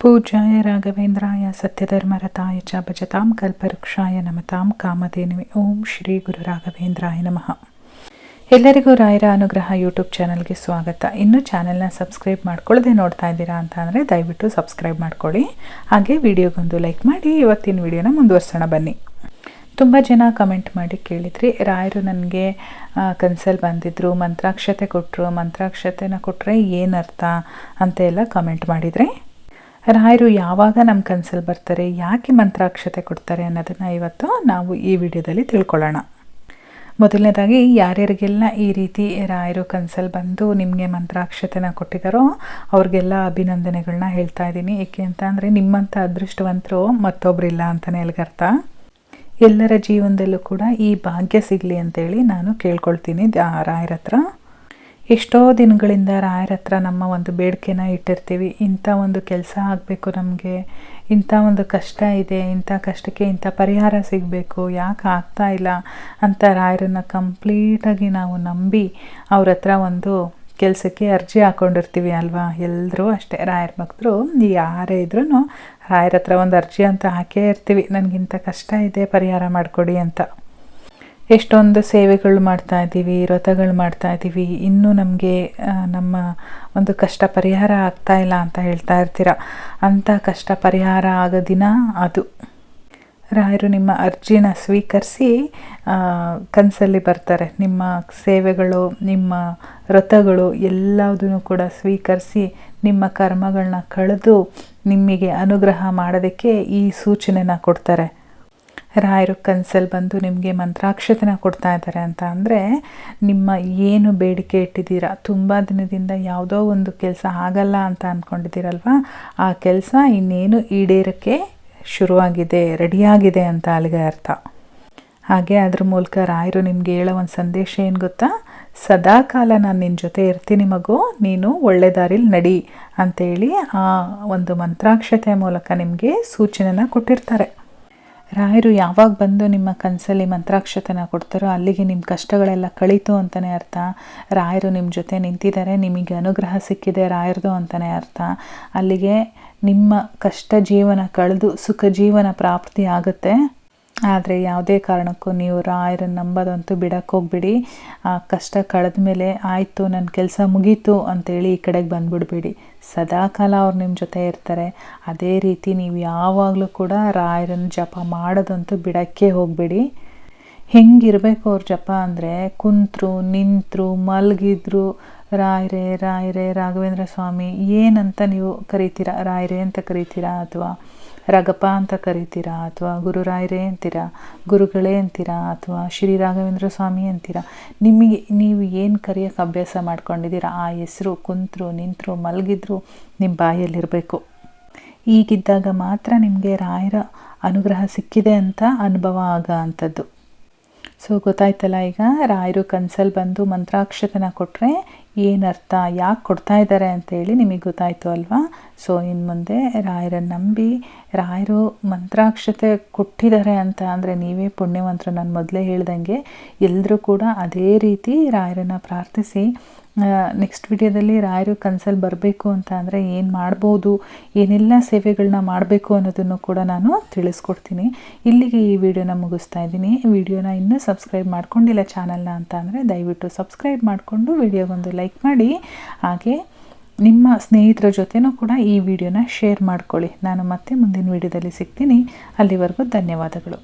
ಪೂಜ್ಯಾಯ ರಾಘವೇಂದ್ರಾಯ ಸತ್ಯಧರ್ಮರತಾಯ ಚ ಭಜತಾಂ ಕಲ್ಪವೃಕ್ಷಾಯ ನಮತಾಂ ಕಾಮಧೇನುವೆ. ಓಂ ಶ್ರೀ ಗುರು ರಾಘವೇಂದ್ರಾಯ ನಮಃ. ಎಲ್ಲರಿಗೂ ರಾಯರ ಅನುಗ್ರಹ ಯೂಟ್ಯೂಬ್ ಚಾನಲ್ಗೆ ಸ್ವಾಗತ. ಇನ್ನೂ ಚಾನಲ್ನ ಸಬ್ಸ್ಕ್ರೈಬ್ ಮಾಡ್ಕೊಳ್ಳದೆ ನೋಡ್ತಾ ಇದ್ದೀರಾ ಅಂತ ಅಂದರೆ ದಯವಿಟ್ಟು ಸಬ್ಸ್ಕ್ರೈಬ್ ಮಾಡ್ಕೊಳ್ಳಿ. ಹಾಗೆ ವಿಡಿಯೋಗೊಂದು ಲೈಕ್ ಮಾಡಿ ಇವತ್ತಿನ ವಿಡಿಯೋನ ಮುಂದುವರ್ಸೋಣ ಬನ್ನಿ. ತುಂಬ ಜನ ಕಮೆಂಟ್ ಮಾಡಿ ಕೇಳಿದ್ರಿ, ರಾಯರು ನನಗೆ ಕನ್ಸಲ್ಲಿ ಬಂದಿದ್ದರು, ಮಂತ್ರಾಕ್ಷತೆ ಕೊಟ್ಟರು, ಮಂತ್ರಾಕ್ಷತೆನ ಕೊಟ್ಟರೆ ಏನರ್ಥ ಅಂತ ಎಲ್ಲ ಕಮೆಂಟ್ ಮಾಡಿದರೆ, ರಾಯರು ಯಾವಾಗ ನಮ್ಮ ಕನಸಲ್ಲಿ ಬರ್ತಾರೆ, ಯಾಕೆ ಮಂತ್ರಾಕ್ಷತೆ ಕೊಡ್ತಾರೆ ಅನ್ನೋದನ್ನು ಇವತ್ತು ನಾವು ಈ ವಿಡಿಯೋದಲ್ಲಿ ತಿಳ್ಕೊಳ್ಳೋಣ. ಮೊದಲನೇದಾಗಿ ಯಾರ್ಯಾರಿಗೆಲ್ಲ ಈ ರೀತಿ ರಾಯರು ಕನಸಲ್ಲಿ ಬಂದು ನಿಮಗೆ ಮಂತ್ರಾಕ್ಷತೆನ ಕೊಟ್ಟಿದ್ದಾರೋ ಅವ್ರಿಗೆಲ್ಲ ಅಭಿನಂದನೆಗಳನ್ನ ಹೇಳ್ತಾ ಇದ್ದೀನಿ. ಏಕೆ ಅಂತ ಅಂದರೆ ನಿಮ್ಮಂಥ ಅದೃಷ್ಟವಂತರು ಮತ್ತೊಬ್ಬರಿಲ್ಲ ಅಂತಲೇ ಎಲ್ಗರ್ಥ. ಎಲ್ಲರ ಜೀವನದಲ್ಲೂ ಕೂಡ ಈ ಭಾಗ್ಯ ಸಿಗಲಿ ಅಂತೇಳಿ ನಾನು ಕೇಳ್ಕೊಳ್ತೀನಿ ರಾಯರ ಹತ್ರ. ಎಷ್ಟೋ ದಿನಗಳಿಂದ ರಾಯರ ಹತ್ರ ನಮ್ಮ ಒಂದು ಬೇಡಿಕೆನ ಇಟ್ಟಿರ್ತೀವಿ. ಇಂಥ ಒಂದು ಕೆಲಸ ಆಗಬೇಕು, ನಮಗೆ ಇಂಥ ಒಂದು ಕಷ್ಟ ಇದೆ, ಇಂಥ ಕಷ್ಟಕ್ಕೆ ಇಂಥ ಪರಿಹಾರ ಸಿಗಬೇಕು, ಯಾಕೆ ಆಗ್ತಾ ಇಲ್ಲ ಅಂತ ರಾಯರನ್ನು ಕಂಪ್ಲೀಟಾಗಿ ನಾವು ನಂಬಿ ಅವ್ರ ಹತ್ರ ಒಂದು ಕೆಲಸಕ್ಕೆ ಅರ್ಜಿ ಹಾಕ್ಕೊಂಡಿರ್ತೀವಿ ಅಲ್ವಾ. ಎಲ್ಲರೂ ಅಷ್ಟೇ, ರಾಯರ ಭಕ್ತರು ಯಾರೇ ಇದ್ರೂ ರಾಯರ ಹತ್ರ ಒಂದು ಅರ್ಜಿ ಅಂತ ಹಾಕೇ ಇರ್ತೀವಿ, ನನಗಿಂಥ ಕಷ್ಟ ಇದೆ ಪರಿಹಾರ ಮಾಡಿಕೊಡಿ ಅಂತ. ಎಷ್ಟೊಂದು ಸೇವೆಗಳು ಮಾಡ್ತಾಯಿದ್ದೀವಿ, ವ್ರತಗಳು ಮಾಡ್ತಾಯಿದ್ದೀವಿ, ಇನ್ನೂ ನಮಗೆ ನಮ್ಮ ಒಂದು ಕಷ್ಟ ಪರಿಹಾರ ಆಗ್ತಾಯಿಲ್ಲ ಅಂತ ಹೇಳ್ತಾ ಇರ್ತೀರ. ಅಂಥ ಕಷ್ಟ ಪರಿಹಾರ ಆಗೋ ದಿನ ಅದು. ರಾಯರು ನಿಮ್ಮ ಅರ್ಜಿನ ಸ್ವೀಕರಿಸಿ ಕನಸಲ್ಲಿ ಬರ್ತಾರೆ. ನಿಮ್ಮ ಸೇವೆಗಳು, ನಿಮ್ಮ ವ್ರತಗಳು ಎಲ್ಲದನ್ನು ಕೂಡ ಸ್ವೀಕರಿಸಿ ನಿಮ್ಮ ಕರ್ಮಗಳನ್ನ ಕಳೆದು ನಿಮಗೆ ಅನುಗ್ರಹ ಮಾಡೋದಕ್ಕೆ ಈ ಸೂಚನೆನ ಕೊಡ್ತಾರೆ. ರಾಯರು ಕನಸಲ್ಲಿ ಬಂದು ನಿಮಗೆ ಮಂತ್ರಾಕ್ಷತೆನ ಕೊಡ್ತಾ ಇದ್ದಾರೆ ಅಂತ ಅಂದರೆ, ನಿಮ್ಮ ಏನು ಬೇಡಿಕೆ ಇಟ್ಟಿದ್ದೀರಾ, ತುಂಬ ದಿನದಿಂದ ಯಾವುದೋ ಒಂದು ಕೆಲಸ ಆಗಲ್ಲ ಅಂತ ಅಂದ್ಕೊಂಡಿದ್ದೀರಲ್ವ, ಆ ಕೆಲಸ ಇನ್ನೇನು ಈಡೇರೋಕ್ಕೆ ಶುರುವಾಗಿದೆ, ರೆಡಿಯಾಗಿದೆ ಅಂತ ಅಲ್ಲಿಗೆ ಅರ್ಥ. ಹಾಗೆ ಅದ್ರ ಮೂಲಕ ರಾಯರು ನಿಮಗೆ ಹೇಳೋ ಒಂದು ಸಂದೇಶ ಏನು ಗೊತ್ತಾ, ಸದಾಕಾಲ ನಾನು ನಿನ್ನ ಜೊತೆ ಇರ್ತೀನಿ ಮಗು, ನೀನು ಒಳ್ಳೆ ದಾರಿಲಿ ನಡಿ ಅಂತೇಳಿ ಆ ಒಂದು ಮಂತ್ರಾಕ್ಷತೆ ಮೂಲಕ ನಿಮಗೆ ಸೂಚನೆನ ಕೊಟ್ಟಿರ್ತಾರೆ. ರಾಯರು ಯಾವಾಗ ಬಂದು ನಿಮ್ಮ ಕನಸಲ್ಲಿ ಮಂತ್ರಾಕ್ಷತೆನ ಕೊಡ್ತಾರೋ ಅಲ್ಲಿಗೆ ನಿಮ್ಮ ಕಷ್ಟಗಳೆಲ್ಲ ಕಳೀತು ಅಂತಲೇ ಅರ್ಥ. ರಾಯರು ನಿಮ್ಮ ಜೊತೆ ನಿಂತಿದ್ದಾರೆ, ನಿಮಗೆ ಅನುಗ್ರಹ ಸಿಕ್ಕಿದೆ ರಾಯರದು ಅಂತಲೇ ಅರ್ಥ. ಅಲ್ಲಿಗೆ ನಿಮ್ಮ ಕಷ್ಟ ಜೀವನ ಕಳೆದು ಸುಖ ಜೀವನ ಪ್ರಾಪ್ತಿ ಆಗುತ್ತೆ. ಆದರೆ ಯಾವುದೇ ಕಾರಣಕ್ಕೂ ನೀವು ರಾಯರನ್ನು ನಂಬೋದಂತೂ ಬಿಡಕ್ಕೆ ಹೋಗ್ಬಿಡಿ. ಆ ಕಷ್ಟ ಕಳೆದ ಮೇಲೆ ಆಯಿತು ನನ್ನ ಕೆಲಸ ಮುಗೀತು ಅಂತೇಳಿ ಈ ಕಡೆಗೆ ಬಂದುಬಿಡ್ಬೇಡಿ. ಸದಾಕಾಲ ಅವ್ರು ನಿಮ್ಮ ಜೊತೆ ಇರ್ತಾರೆ. ಅದೇ ರೀತಿ ನೀವು ಯಾವಾಗಲೂ ಕೂಡ ರಾಯರನ್ನು ಜಪ ಮಾಡೋದಂತೂ ಬಿಡೋಕ್ಕೆ ಹೋಗಬೇಡಿ. ಹೆಂಗಿರಬೇಕು ಅವ್ರ ಜಪ ಅಂದರೆ, ಕುಂತರು, ನಿಂತರು, ಮಲಗಿದ್ರು ರಾಯರೇ ರಾಯರೇ ರಾಘವೇಂದ್ರ ಸ್ವಾಮಿ ಏನಂತ ನೀವು ಕರಿತೀರಾ, ರಾಯರೇ ಅಂತ ಕರಿತೀರಾ, ಅಥವಾ ರಾಗಪ್ಪ ಅಂತ ಕರಿತೀರಾ, ಅಥವಾ ಗುರುರಾಯರೇ ಅಂತೀರಾ, ಗುರುಗಳೇ ಅಂತೀರಾ, ಅಥವಾ ಶ್ರೀ ರಾಘವೇಂದ್ರ ಸ್ವಾಮಿ ಅಂತೀರಾ. ನಿಮಗೆ ನೀವು ಏನು ಕರೆಯೋಕ್ಕೆ ಅಭ್ಯಾಸ ಮಾಡ್ಕೊಂಡಿದ್ದೀರಾ ಆ ಹೆಸರು ಕುಂತರು, ನಿಂತರು, ಮಲಗಿದ್ರು ನಿಮ್ಮ ಬಾಯಲ್ಲಿರಬೇಕು. ಈಗಿದ್ದಾಗ ಮಾತ್ರ ನಿಮಗೆ ರಾಯರ ಅನುಗ್ರಹ ಸಿಕ್ಕಿದೆ ಅಂತ ಅನುಭವ ಆಗೋ ಅಂಥದ್ದು. ಸೊ ಗೊತ್ತಾಯ್ತಲ್ಲ, ಈಗ ರಾಯರು ಕನಸಲ್ಲಿ ಬಂದು ಮಂತ್ರಾಕ್ಷತೆನ ಕೊಟ್ಟರೆ ಏನರ್ಥ, ಯಾಕೆ ಕೊಡ್ತಾ ಇದ್ದಾರೆ ಅಂತೇಳಿ ನಿಮಗೆ ಗೊತ್ತಾಯಿತು ಅಲ್ವಾ. ಸೊ ಇನ್ನು ಮುಂದೆ ರಾಯರನ್ನು ನಂಬಿ, ರಾಯರು ಮಂತ್ರಾಕ್ಷತೆ ಕೊಟ್ಟಿದ್ದಾರೆ ಅಂತ ಅಂದರೆ ನೀವೇ ಪುಣ್ಯವಂತರು. ನಾನು ಮೊದಲೇ ಹೇಳ್ದಂಗೆ ಎಲ್ಲರೂ ಕೂಡ ಅದೇ ರೀತಿ ರಾಯರನ್ನು ಪ್ರಾರ್ಥಿಸಿ. ನೆಕ್ಸ್ಟ್ ವಿಡಿಯೋದಲ್ಲಿ ರಾಯರು ಕನಸಲ್ಲಿ ಬರಬೇಕು ಅಂತ ಅಂದರೆ ಏನು ಮಾಡ್ಬೋದು, ಏನೆಲ್ಲ ಸೇವೆಗಳನ್ನ ಮಾಡಬೇಕು ಅನ್ನೋದನ್ನು ಕೂಡ ನಾನು ತಿಳಿಸ್ಕೊಡ್ತೀನಿ. ಇಲ್ಲಿಗೆ ಈ ವಿಡಿಯೋನ ಮುಗಿಸ್ತಾ ಇದ್ದೀನಿ. ವಿಡಿಯೋನ ಇನ್ನೂ ಸಬ್ಸ್ಕ್ರೈಬ್ ಮಾಡ್ಕೊಂಡಿಲ್ಲ ಚಾನಲ್ನ ಅಂತ ಅಂದರೆ ದಯವಿಟ್ಟು ಸಬ್ಸ್ಕ್ರೈಬ್ ಮಾಡಿಕೊಂಡು ವಿಡಿಯೋಗೊಂದು ಲೈಕ್ ಮಾಡಿ. ಹಾಗೆ ನಿಮ್ಮ ಸ್ನೇಹಿತರ ಜೊತೆನೂ ಕೂಡ ಈ ವಿಡಿಯೋನ ಶೇರ್ ಮಾಡ್ಕೊಳ್ಳಿ. ನಾನು ಮತ್ತೆ ಮುಂದಿನ ವಿಡಿಯೋದಲ್ಲಿ ಸಿಗ್ತೀನಿ. ಅಲ್ಲಿವರೆಗೂ ಧನ್ಯವಾದಗಳು.